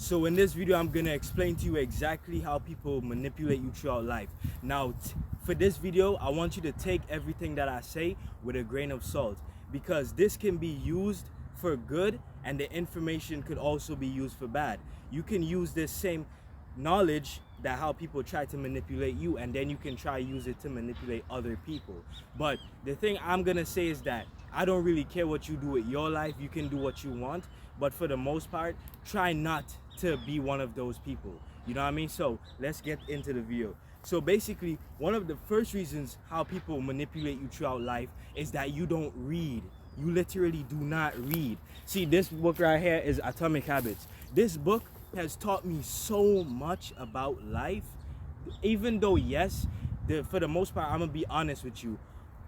So in this video, I'm gonna explain to you exactly how people manipulate you throughout life. Now, for this video, I want you to take everything that I say with a grain of salt, because this can be used for good and the information could also be used for bad. You can use this same knowledge that how people try to manipulate you, and then you can try use it to manipulate other people. But the thing I'm gonna say is that I don't really care what you do with your life. You can do what you want, but for the most part, try not to be one of those people. You know what I mean? So let's get into the video. So basically, one of the first reasons how people manipulate you throughout life is that you don't read. You literally do not read. See, this book right here is Atomic Habits. This book has taught me so much about life. Even though, yes, for the most part, I'm gonna be honest with you,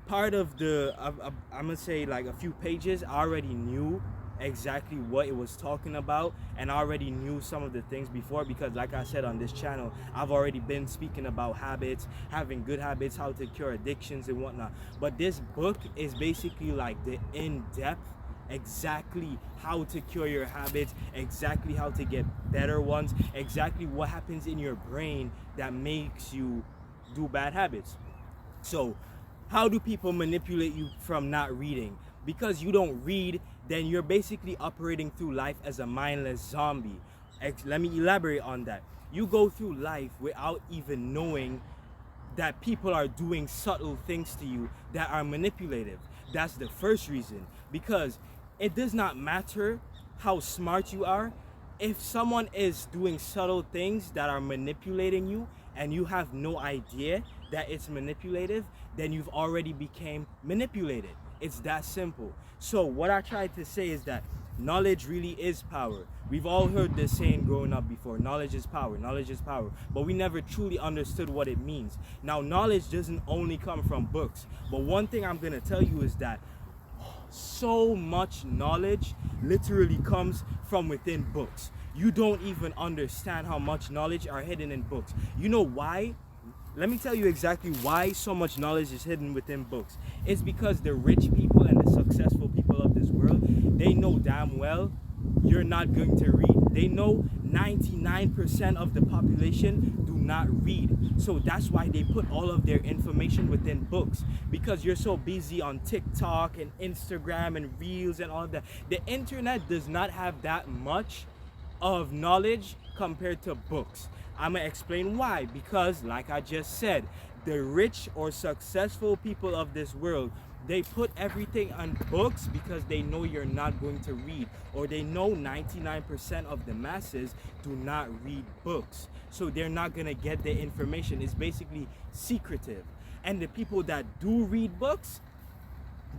part of I'm gonna say like a few pages, I already knew exactly what it was talking about, and I already knew some of the things before, because like I said on this channel, I've already been speaking about habits, having good habits, how to cure addictions and whatnot. But this book is basically like the in-depth, exactly how to cure your habits, exactly how to get better ones, exactly what happens in your brain that makes you do bad habits. So how do people manipulate you from not reading? Because you don't read, then you're basically operating through life as a mindless zombie. Let me elaborate on that. You go through life without even knowing that people are doing subtle things to you that are manipulative. That's the first reason. Because it does not matter how smart you are. If someone is doing subtle things that are manipulating you and you have no idea that it's manipulative, then you've already became manipulated. It's that simple. So what I tried to say is that knowledge really is power. We've all heard this saying growing up before: knowledge is power, knowledge is power. But we never truly understood what it means. Now, knowledge doesn't only come from books. But one thing I'm gonna tell you is that so much knowledge literally comes from within books. You don't even understand how much knowledge are hidden in books. You know why? Let me tell you exactly why so much knowledge is hidden within books. It's because the rich people and the successful people of this world, they know damn well you're not going to read. They know 99% of the population do not read. So that's why they put all of their information within books, because you're so busy on TikTok and Instagram and Reels and all of that. The internet does not have that much of knowledge compared to books. I'm gonna explain why. Because like I just said, the rich or successful people of this world, they put everything on books because they know you're not going to read, or they know 99% of the masses do not read books, so they're not gonna get the information. It's basically secretive. And the people that do read books,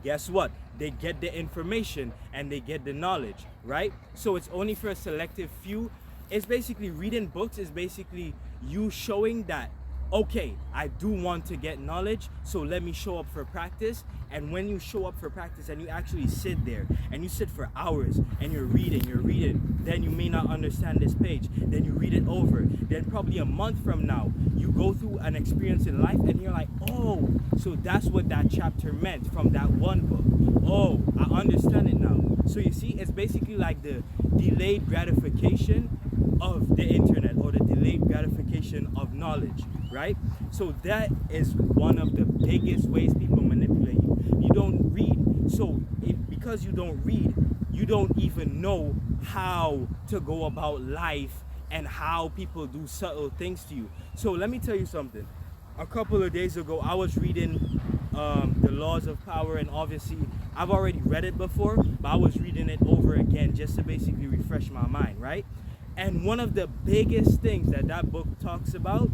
guess what? They get the information and they get the knowledge, right? So it's only for a selective few. It's basically, reading books is basically you showing that, okay, I do want to get knowledge, so let me show up for practice. And when you show up for practice and you actually sit there and you sit for hours and you're reading, then you may not understand this page, then you read it over, then probably a month from now you go through an experience in life and you're like, oh, so that's what that chapter meant from that one book. Oh, I understand it now. So you see, it's basically like the delayed gratification of the internet, or the delayed gratification of knowledge, right? So that is one of the biggest ways people manipulate you. You don't read. So because you don't read, you don't even know how to go about life and how people do subtle things to you. So let me tell you something. A couple of days ago, I was reading The Laws of Power, and obviously I've already read it before, but I was reading it over again just to basically refresh my mind, right? And one of the biggest things that that book talks about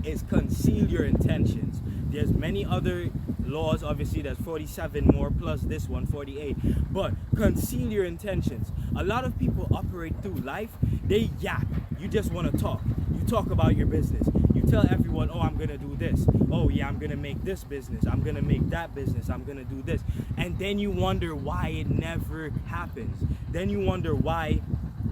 is conceal your intentions. There's many other laws, obviously there's 47 more plus this one, 48, but conceal your intentions. A lot of people operate through life, they yap. You just want to talk. You talk about your business. You tell everyone, oh, I'm gonna do this. Oh yeah, I'm gonna make this business. I'm gonna make that business. I'm gonna do this. And then you wonder why it never happens. Then you wonder why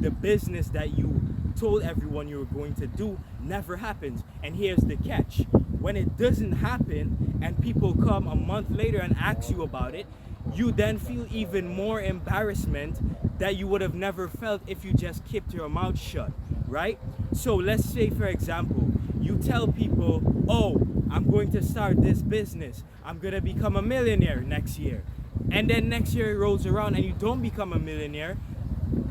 the business that you told everyone you were going to do never happens. And here's the catch: when it doesn't happen and people come a month later and ask you about it, you then feel even more embarrassment that you would have never felt if you just kept your mouth shut, right? So let's say, for example, you tell people, oh, I'm going to start this business. I'm going to become a millionaire next year. And then next year rolls around and you don't become a millionaire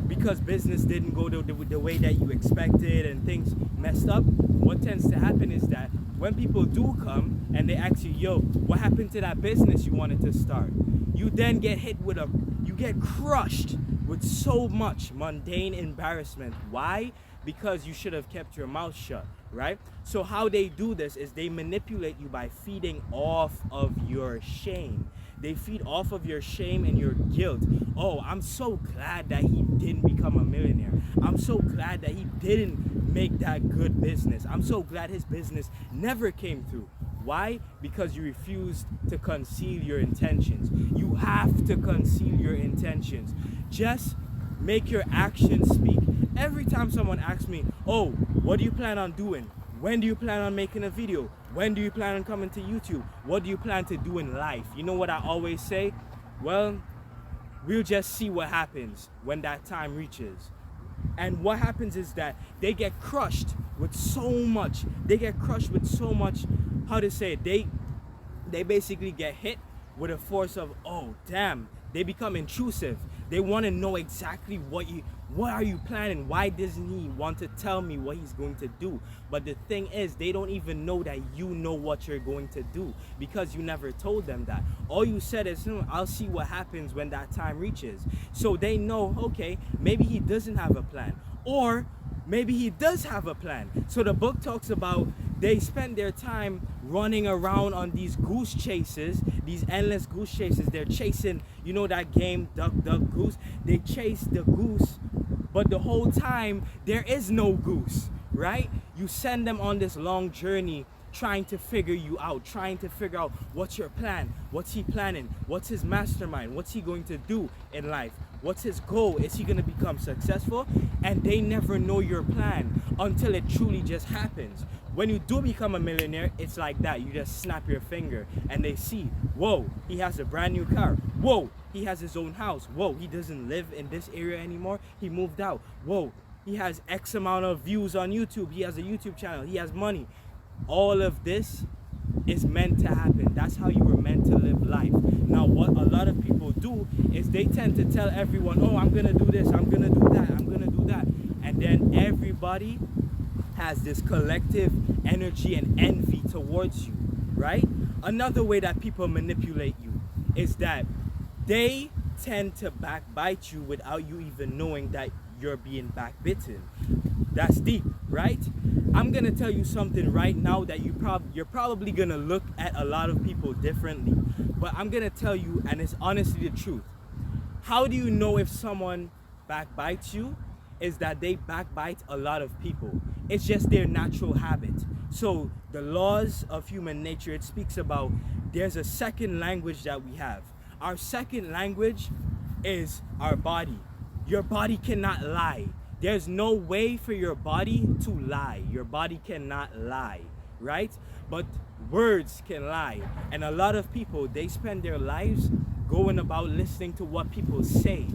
because business didn't go the way that you expected and things messed up. What tends to happen is that when people do come and they ask you, yo, what happened to that business you wanted to start? You then get hit with you get crushed with so much mundane embarrassment. Why? Because you should have kept your mouth shut, right? So how they do this is they manipulate you by feeding off of your shame. They feed off of your shame and your guilt. Oh, I'm so glad that he didn't become a millionaire. I'm so glad that he didn't make that good business. I'm so glad his business never came through. Why? Because you refused to conceal your intentions. You have to conceal your intentions. Just make your actions speak. Every time someone asks me, oh, what do you plan on doing? When do you plan on making a video? When do you plan on coming to YouTube? What do you plan to do in life? You know what I always say? Well, we'll just see what happens when that time reaches. And what happens is that they get crushed with so much. They get crushed with so much, how to say it? They basically get hit with a force of, oh, damn. They become intrusive. They want to know exactly what are you planning? Why doesn't he want to tell me what he's going to do? But the thing is, they don't even know that you know what you're going to do because you never told them that. All you said is, I'll see what happens when that time reaches. So they know, okay, maybe he doesn't have a plan. Or maybe he does have a plan. So the book talks about they spend their time running around on these goose chases, these endless goose chases. They're chasing, you know that game, Duck, Duck, Goose? They chase the goose, but the whole time there is no goose, right? You send them on this long journey trying to figure you out, trying to figure out what's your plan, what's he planning, what's his mastermind, what's he going to do in life, what's his goal, is he going to become successful? And they never know your plan until it truly just happens. When you do become a millionaire, it's like that. You just snap your finger and they see, whoa, he has a brand new car. Whoa, he has his own house. Whoa, he doesn't live in this area anymore. He moved out. Whoa, he has X amount of views on YouTube. He has a YouTube channel. He has money. All of this is meant to happen. That's how you were meant to live life. Now, what a lot of people do is they tend to tell everyone, oh, I'm going to do this, I'm going to do that, I'm going to do that. And then everybody has this collective energy and envy towards you, right? Another way that people manipulate you is that they tend to backbite you without you even knowing that you're being backbitten. That's deep, right? I'm gonna tell you something right now that you're probably gonna look at a lot of people differently, but I'm gonna tell you, and it's honestly the truth. How do you know if someone backbites you? Is that they backbite a lot of people. It's just their natural habit. So the laws of human nature, it speaks about there's a second language that we have. Our second language is our body. Your body cannot lie. There's no way for your body to lie. Your body cannot lie, right? But words can lie. And a lot of people, they spend their lives going about listening to what people say,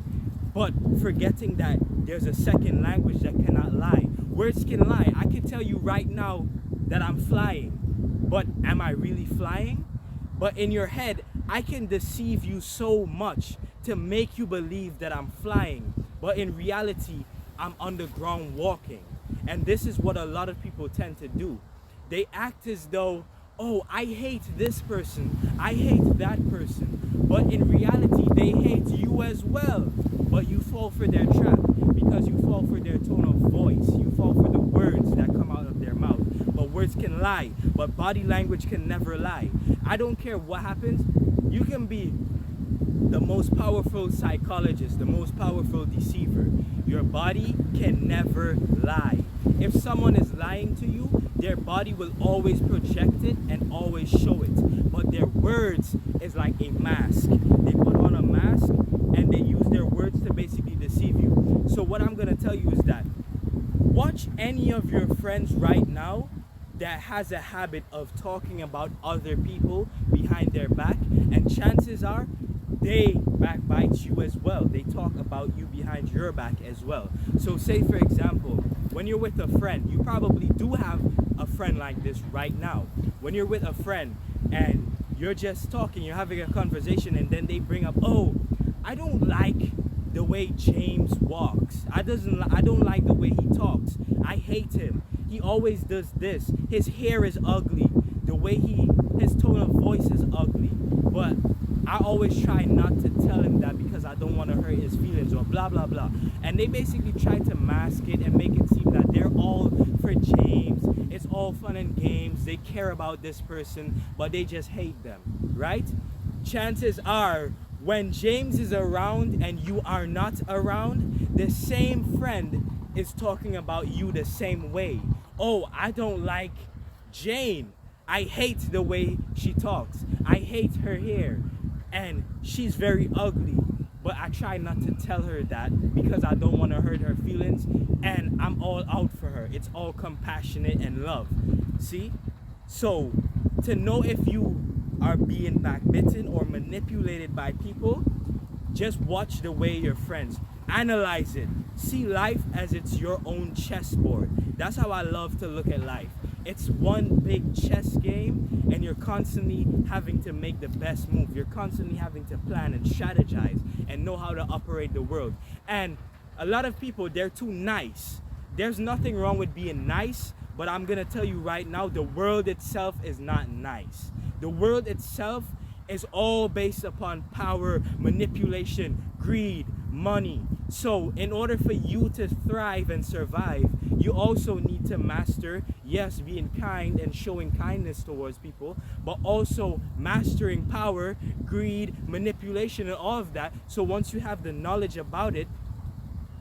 but forgetting that there's a second language that cannot lie. Words can lie. I can tell you right now that I'm flying, but am I really flying? But in your head, I can deceive you so much to make you believe that I'm flying, but in reality, I'm underground walking. And this is what a lot of people tend to do. They act as though, oh, I hate this person, I hate that person, but in reality, they hate you as well. But you fall for their trap because you fall for their tone of voice. You fall for the words that come out of their mouth. But words can lie, but body language can never lie. I don't care what happens. You can be the most powerful psychologist, the most powerful deceiver. Your body can never lie. If someone is lying to you, their body will always project it and always show it. But their words is like a mask. They put on a mask and they use their words to basically deceive you. So what I'm going to tell you is that watch any of your friends right now that has a habit of talking about other people behind their back, and chances are they backbite you as well. They talk about you behind your back as well. So say for example, when you're with a friend, you probably do have a friend like this right now. When you're with a friend and you're just talking, you're having a conversation, and then they bring up, oh, I don't like the way James walks. I don't like the way he talks. I hate him. He always does this. His hair is ugly. The way his tone of voice is ugly. But I always try not to tell him that because I don't want to hurt his feelings or blah, blah, blah. And they basically try to mask it and make it seem that they're all for James. It's all fun and games. They care about this person, but they just hate them, right? Chances are, when James is around and you are not around, the same friend is talking about you the same way. Oh, I don't like Jane. I hate the way she talks. I hate her hair. And she's very ugly. But I try not to tell her that because I don't want to hurt her feelings. And I'm all out for her. It's all compassionate and love. See? So, to know if you are being backbitten or manipulated by people, just watch the way your friends analyze it. See life as it's your own chessboard. That's how I love to look at life. It's one big chess game, and you're constantly having to make the best move. You're constantly having to plan and strategize and know how to operate the world. And a lot of people, they're too nice. There's nothing wrong with being nice, but I'm gonna tell you right now, the world itself is not nice. The world itself is all based upon power, manipulation, greed, money. So in order for you to thrive and survive, you also need to master, yes, being kind and showing kindness towards people, but also mastering power, greed, manipulation, and all of that. So once you have the knowledge about it,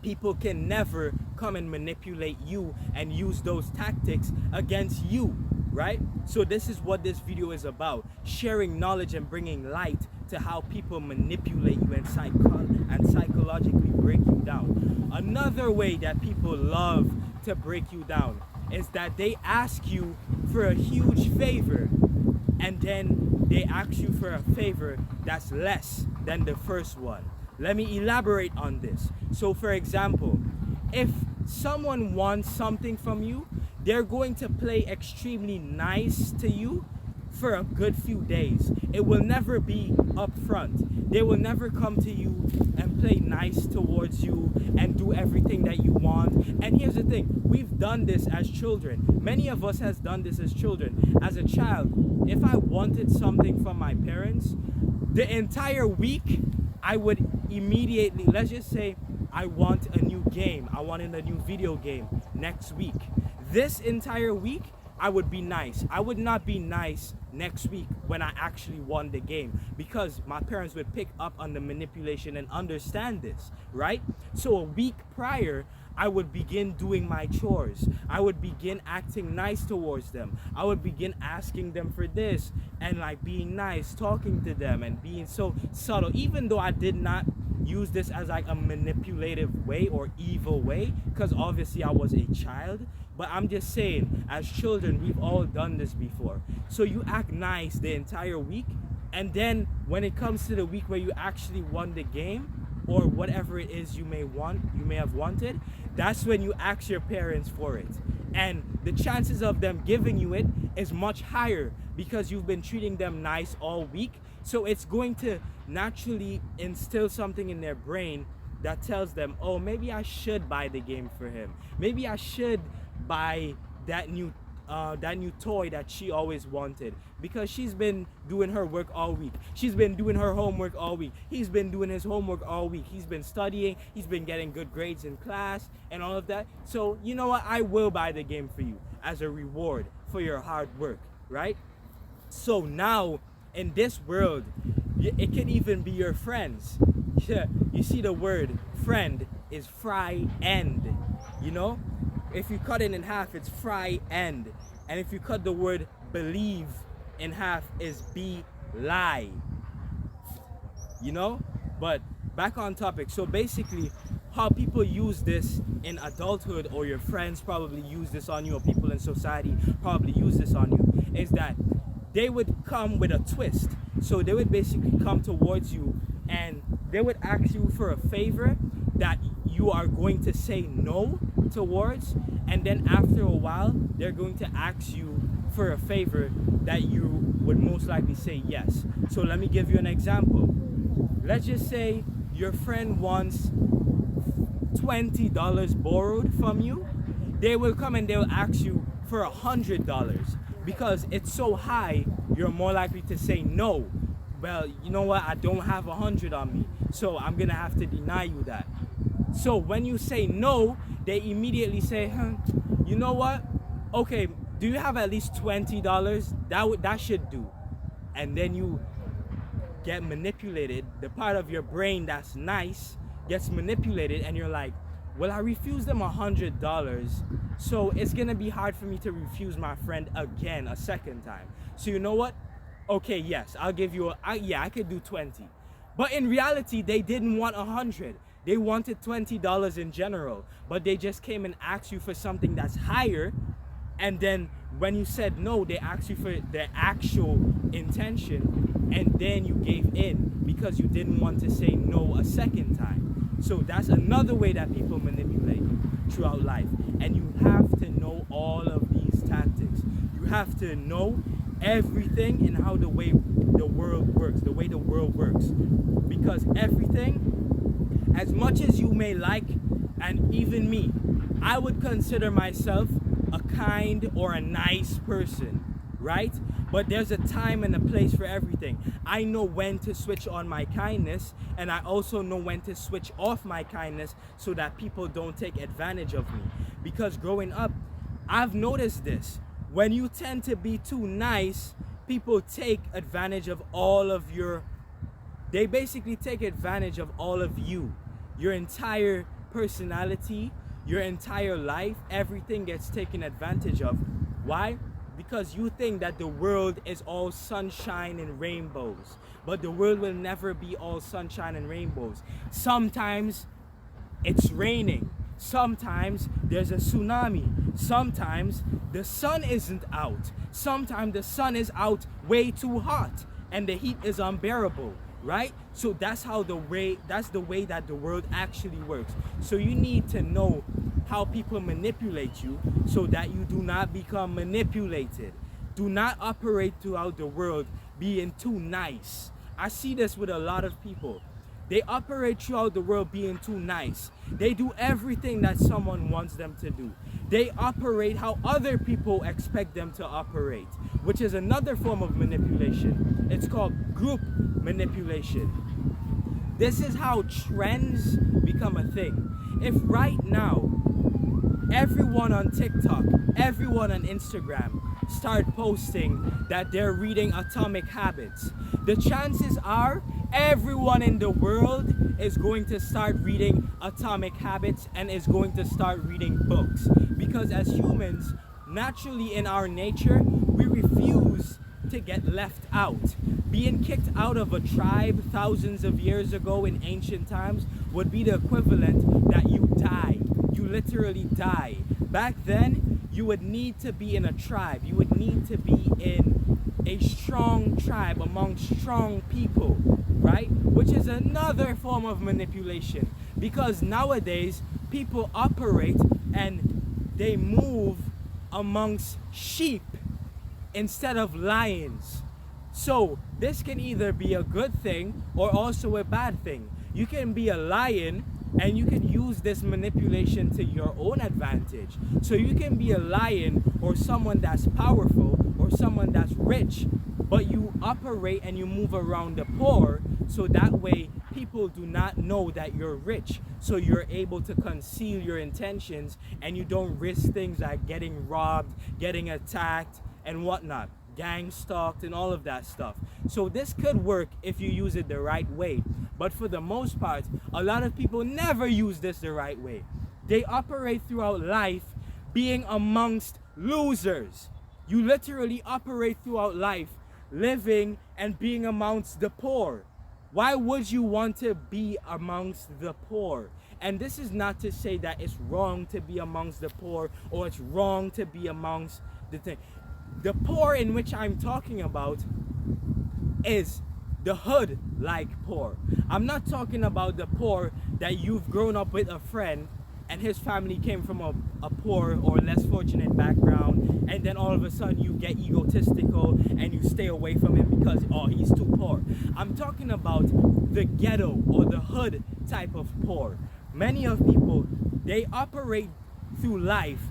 people can never come and manipulate you and use those tactics against you, right? So this is what this video is about, sharing knowledge and bringing light to how people manipulate you and psychologically break you down. Another way that people love to break you down is that they ask you for a huge favor, and then they ask you for a favor that's less than the first one. Let me elaborate on this. So for example, if someone wants something from you, they're going to play extremely nice to you for a good few days. It will never be upfront. They will never come to you and play nice towards you and do everything that you want. And here's the thing, we've done this as children. Many of us has done this as children. As a child, if I wanted something from my parents, the entire week I would immediately, let's just say I want a new game, I wanted a new video game next week. This entire week, I would be nice. I would not be nice next week when I actually won the game, because my parents would pick up on the manipulation and understand this, right? So a week prior, I would begin doing my chores. I would begin acting nice towards them. I would begin asking them for this and like being nice, talking to them and being so subtle, even though I did not use this as like a manipulative way or evil way, because obviously I was a child. But I'm just saying, as children, we've all done this before. So you act nice the entire week, and then when it comes to the week where you actually won the game, or whatever it is you may have wanted, that's when you ask your parents for it. And the chances of them giving you it is much higher because you've been treating them nice all week. So it's going to naturally instill something in their brain that tells them, oh, maybe I should buy the game for him. Maybe I should buy that new toy that she always wanted, because she's been doing her work all week. She's been doing her homework all week. He's been doing his homework all week. He's been studying. He's been getting good grades in class and all of that. So you know what? I will buy the game for you as a reward for your hard work, right? So now in this world, it can even be your friends. Yeah, you see the word friend is fry end, you know? If you cut it in half, it's fry end. And if you cut the word believe in half, is be lie. You know? But back on topic. So basically, how people use this in adulthood, or your friends probably use this on you, or people in society probably use this on you, is that they would come with a twist. So they would basically come towards you and they would ask you for a favor that you are going to say no towards, and then after a while they're going to ask you for a favor that you would most likely say yes. So let me give you an example. Let's just say your friend wants $20 borrowed from you. They will come and they'll ask you for $100. Because it's so high, you're more likely to say no. Well, you know what, I don't have 100 on me, so I'm gonna have to deny you that. So when you say no, they immediately say, you know what, okay, do you have at least $20? That should do. And then you get manipulated. The part of your brain that's nice gets manipulated, and you're like, well, I refused them $100, so it's gonna be hard for me to refuse my friend again a second time. So you know what? Okay, yes, I'll give you I could do 20. But in reality, they didn't want 100. They wanted $20 in general, but they just came and asked you for something that's higher, and then when you said no, they asked you for the actual intention, and then you gave in because you didn't want to say no a second time. So that's another way that people manipulate you throughout life. And you have to know all of these tactics. You have to know everything and how the way the world works. Because everything, as much as you may like, and even me, I would consider myself a kind or a nice person, right? But there's a time and a place for everything. I know when to switch on my kindness, and I also know when to switch off my kindness so that people don't take advantage of me. Because growing up, I've noticed this. When you tend to be too nice, people take advantage of they basically take advantage of all of you. Your entire personality, your entire life, everything gets taken advantage of. Why? Because you think that the world is all sunshine and rainbows. But the world will never be all sunshine and rainbows. Sometimes it's raining. Sometimes there's a tsunami. Sometimes the sun isn't out. Sometimes the sun is out way too hot and the heat is unbearable, right? So that's the way that the world actually works. So you need to know how people manipulate you so that you do not become manipulated. Do not operate throughout the world being too nice. I see this with a lot of people. They operate throughout the world being too nice. They do everything that someone wants them to do. They operate how other people expect them to operate, which is another form of manipulation. It's called group manipulation. This is how trends become a thing. If right now, everyone on TikTok, everyone on Instagram start posting that they're reading Atomic Habits, the chances are everyone in the world is going to start reading Atomic Habits and is going to start reading books. Because as humans, naturally in our nature, we refuse to get left out. Being kicked out of a tribe thousands of years ago in ancient times would be the equivalent that you die. You literally die. Back then, you would need to be in a tribe. You would need to be in a strong tribe among strong people, right? Which is another form of manipulation. Because nowadays, people operate and they move amongst sheep instead of lions. So this can either be a good thing or also a bad thing. You can be a lion and you can use this manipulation to your own advantage. So you can be a lion or someone that's powerful or someone that's rich, but you operate and you move around the poor, so that way people do not know that you're rich. So you're able to conceal your intentions and you don't risk things like getting robbed, getting attacked, and whatnot, gang stalked and all of that stuff. So this could work if you use it the right way, but for the most part, a lot of people never use this the right way. They operate throughout life being amongst losers. You literally operate throughout life living and being amongst the poor. Why would you want to be amongst the poor? And this is not to say that it's wrong to be amongst the poor or it's wrong to be amongst the thing. The poor in which I'm talking about is the hood like poor. I'm not talking about the poor that you've grown up with a friend and his family came from a poor or less fortunate background, and then all of a sudden you get egotistical and you stay away from him because, oh, he's too poor. I'm talking about the ghetto or the hood type of poor. Many of people, they operate through life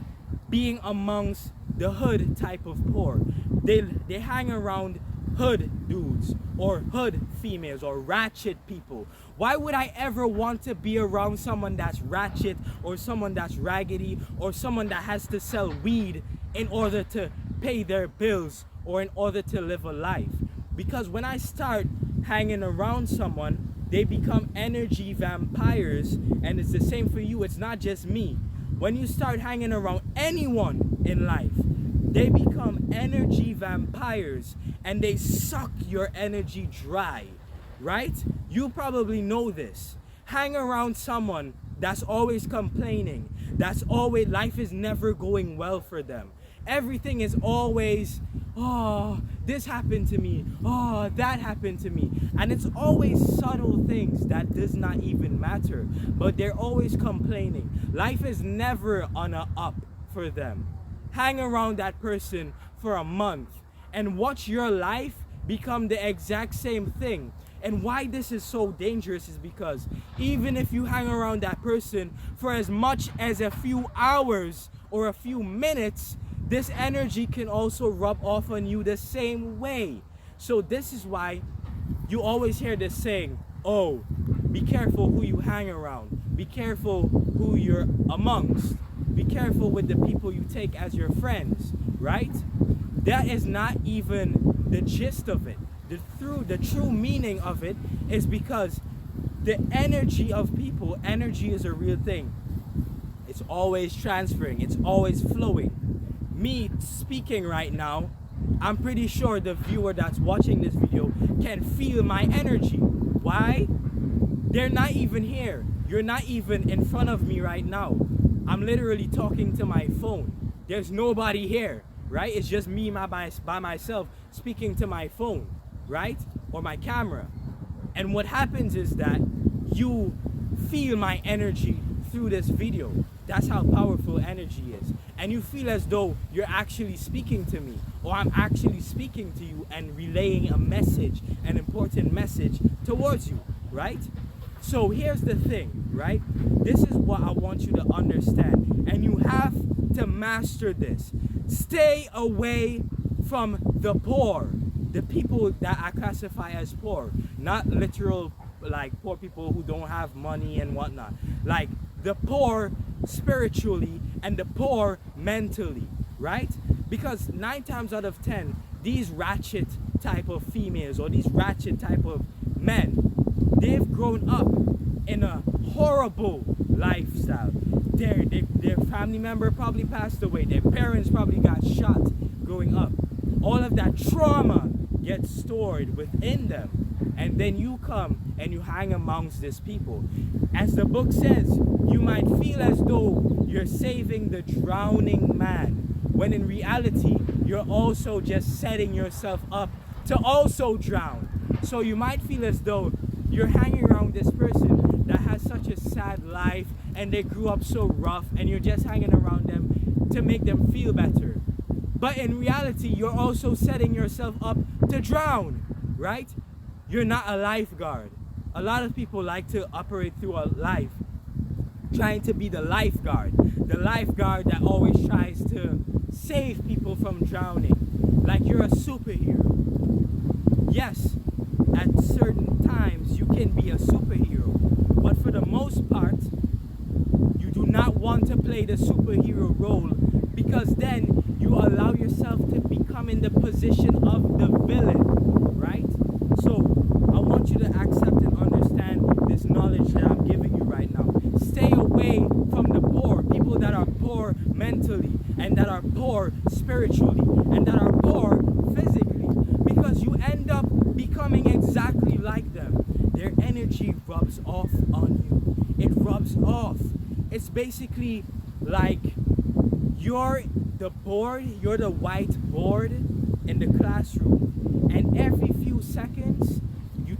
being amongst the hood type of poor. They hang around hood dudes or hood females or ratchet people. Why would I ever want to be around someone that's ratchet or someone that's raggedy or someone that has to sell weed in order to pay their bills or in order to live a life? Because when I start hanging around someone, they become energy vampires, and it's the same for you. It's not just me. When you start hanging around anyone in life, they become energy vampires and they suck your energy dry, right? You probably know this. Hang around someone that's always complaining, that's always, life is never going well for them. Everything is always, oh, this happened to me, oh, that happened to me. And it's always subtle things that does not even matter, but they're always complaining. Life is never on a up for them. Hang around that person for a month and watch your life become the exact same thing. And why this is so dangerous is because even if you hang around that person for as much as a few hours or a few minutes, this energy can also rub off on you the same way. So this is why you always hear this saying, oh, be careful who you hang around. Be careful who you're amongst. Be careful with the people you take as your friends, right? That is not even the gist of it. The true meaning of it is because the energy of people, energy is a real thing. It's always transferring. It's always flowing. Me speaking right now, I'm pretty sure the viewer that's watching this video can feel my energy. Why? They're not even here. You're not even in front of me right now. I'm literally talking to my phone. There's nobody here, right? It's just me by myself speaking to my phone, right? Or my camera. And what happens is that you feel my energy through this video. That's how powerful energy is. And you feel as though you're actually speaking to me, or I'm actually speaking to you and relaying a message, an important message towards you, right? So here's the thing, right? This is what I want you to understand, and you have to master this. Stay away from the poor, the people that I classify as poor, not literal like poor people who don't have money and whatnot, like the poor spiritually and the poor mentally, right? Because 9 times out of 10, these ratchet type of females or these ratchet type of men, they've grown up in a horrible lifestyle. Their family member probably passed away. Their parents probably got shot growing up. All of that trauma gets stored within them. And then you come and you hang amongst these people. As the book says, you might feel as though you're saving the drowning man, when in reality, you're also just setting yourself up to also drown. So you might feel as though you're hanging around this person that has such a sad life and they grew up so rough, and you're just hanging around them to make them feel better. But in reality, you're also setting yourself up to drown, right? You're not a lifeguard. A lot of people like to operate through a life trying to be the lifeguard that always tries to save people from drowning, like you're a superhero. Yes, at certain times you can be a superhero, but for the most part, you do not want to play the superhero role, because then you allow yourself to become in the position of the villain, right? So I want you to accept and understand this knowledge that I'm giving you right now. Stay away from the poor, people that are poor mentally, and that are poor spiritually, and that are poor physically, because you end up becoming exactly like them. Their energy rubs off on you. It rubs off. It's basically like you're the board, you're the whiteboard in the classroom, and every few seconds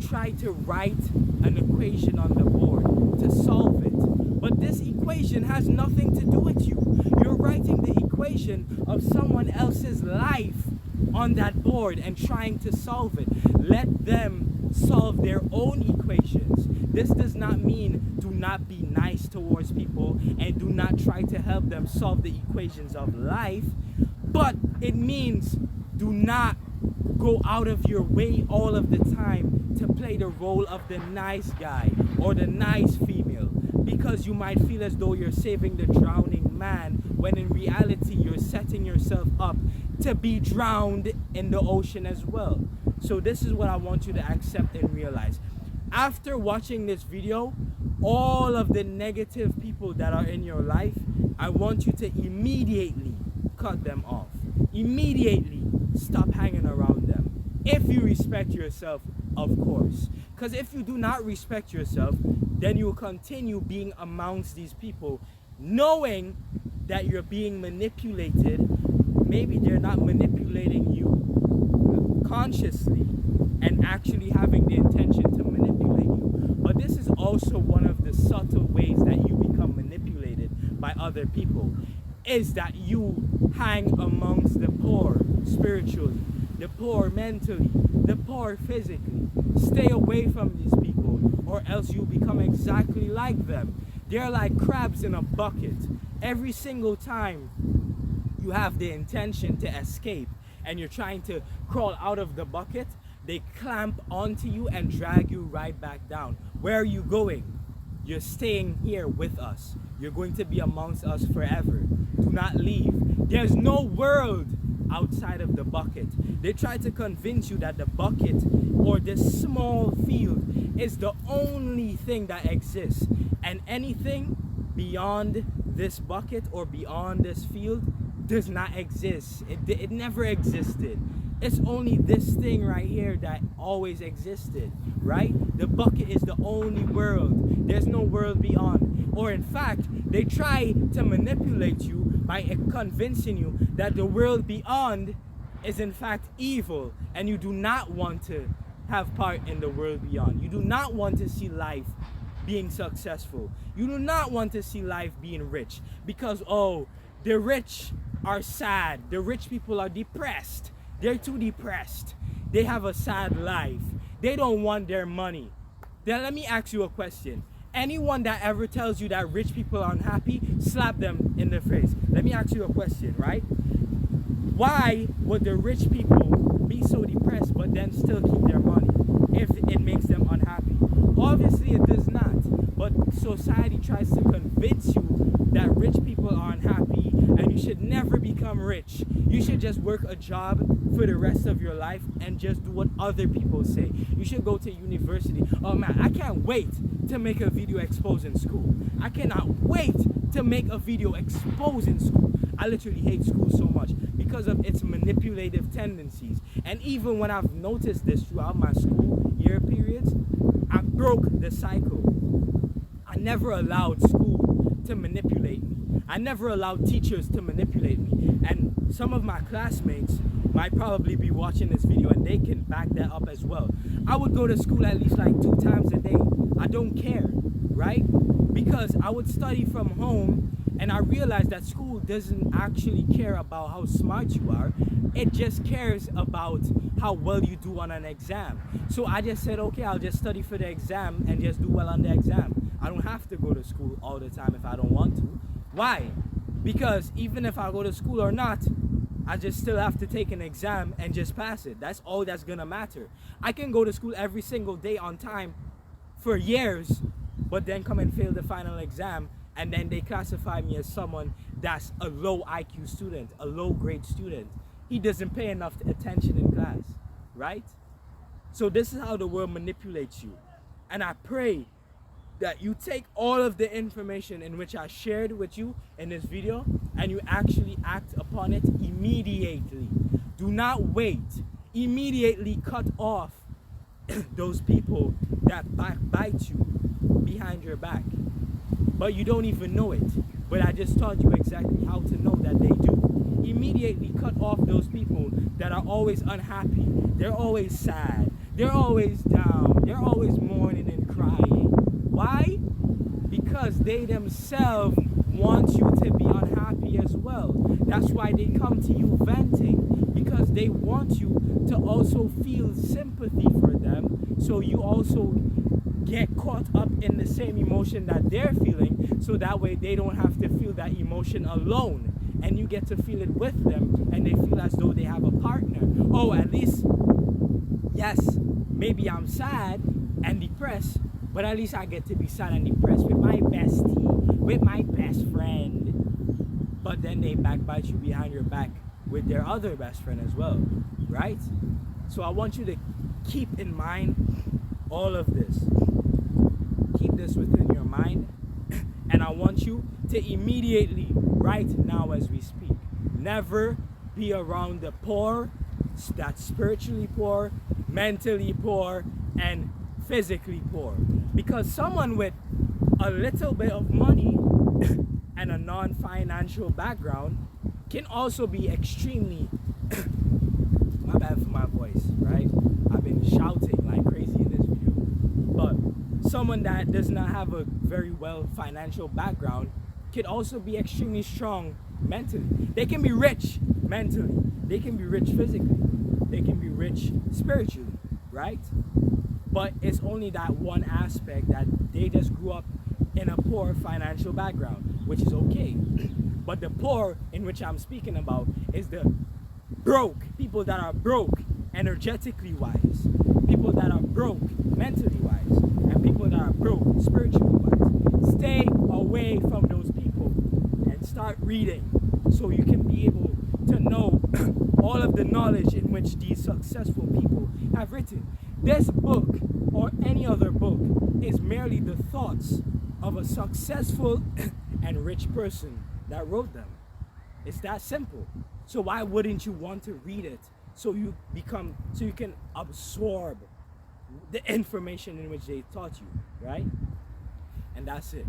try to write an equation on the board to solve it. But this equation has nothing to do with you. You're writing the equation of someone else's life on that board and trying to solve it. Let them solve their own equations. This does not mean do not be nice towards people and do not try to help them solve the equations of life, but it means do not go out of your way all of the time to play the role of the nice guy or the nice female, because you might feel as though you're saving the drowning man when in reality you're setting yourself up to be drowned in the ocean as well. So this is what I want you to accept and realize. After watching this video, all of the negative people that are in your life, I want you to immediately cut them off. Immediately stop hanging around them. If you respect yourself, of course. Because if you do not respect yourself, then you will continue being amongst these people, knowing that you're being manipulated. Maybe they're not manipulating you consciously and actually having the intention to manipulate you. But this is also one of the subtle ways that you become manipulated by other people, is that you hang amongst the poor spiritually, the poor mentally, the poor physically. Stay away from these people, or else you become exactly like them. They're like crabs in a bucket. Every single time you have the intention to escape and you're trying to crawl out of the bucket, they clamp onto you and drag you right back down. Where are you going? You're staying here with us. You're going to be amongst us forever. Do not leave. There's no world outside of the bucket. They try to convince you that the bucket or this small field is the only thing that exists, and anything beyond this bucket or beyond this field does not exist. It never existed. It's only this thing right here that always existed, right? The bucket is the only world. There's no world beyond. Or in fact, they try to manipulate you by convincing you that the world beyond is in fact evil, and you do not want to have part in the world beyond. You do not want to see life being successful. You do not want to see life being rich, because, oh, the rich are sad. The rich people are depressed. They're too depressed. They have a sad life. They don't want their money. Then let me ask you a question. Anyone that ever tells you that rich people are unhappy, slap them in the face. Let me ask you a question, right? Why would the rich people be so depressed but then still keep their money if it makes them unhappy? Obviously it does not. But society tries to convince you that rich people are unhappy and you should never become rich. You should just work a job for the rest of your life and just do what other people say. You should go to university. Oh man, I can't wait to make a video exposing school. I cannot wait to make a video exposing school. I literally hate school so much because of its manipulative tendencies. And even when I've noticed this throughout my school year periods, I broke the cycle. I never allowed school to manipulate me. I never allowed teachers to manipulate me. And some of my classmates might probably be watching this video and they can back that up as well. I would go to school at least like 2 times a day. I don't care, right? Because I would study from home, and I realized that school doesn't actually care about how smart you are. It just cares about how well you do on an exam. So I just said, okay, I'll just study for the exam and just do well on the exam. I don't have to go to school all the time if I don't want to. Why? Because even if I go to school or not, I just still have to take an exam and just pass it. That's all that's gonna matter. I can go to school every single day on time for years, but then come and fail the final exam, and then they classify me as someone that's a low IQ student, a low grade student. He doesn't pay enough attention in class, right? So this is how the world manipulates you. And I pray that you take all of the information in which I shared with you in this video and you actually act upon it immediately. Do not wait. Immediately cut off those people that backbite you behind your back. But you don't even know it. But I just taught you exactly how to know that they do. Immediately cut off those people that are always unhappy. They're always sad. they're always down, they're always mourning and crying. Why? Because they themselves want you to be unhappy as well. That's why they come to you venting, because they want you to also feel sympathy for them, so you also get caught up in the same emotion that they're feeling, so that way they don't have to feel that emotion alone, and you get to feel it with them, and they feel as though they have a partner. Oh, at least, yes, maybe I'm sad and depressed, but at least I get to be sad and depressed with my bestie, with my best friend. But then they backbite you behind your back with their other best friend as well, right? So I want you to keep in mind all of this. Keep this within your mind, and I want you to immediately, right now as we speak, never be around the poor, that's spiritually poor, mentally poor, and physically poor. Because someone with a little bit of money and a non-financial background can also be extremely my bad for my voice, right? I've been shouting like crazy in this video. But someone that does not have a very well financial background can also be extremely strong mentally. They can be rich mentally, they can be rich physically, they can be rich spiritually, right? But it's only that one aspect that they just grew up in a poor financial background, which is okay. But the poor in which I'm speaking about is the broke, people that are broke energetically wise, people that are broke mentally wise, and people that are broke spiritually wise. Stay away from those people and start reading, so you can be able to know all of the knowledge in which these successful people have written. This book, or any other book, is merely the thoughts of a successful and rich person that wrote them. It's that simple. So why wouldn't you want to read it, so you can absorb the information in which they taught you, right? And that's it.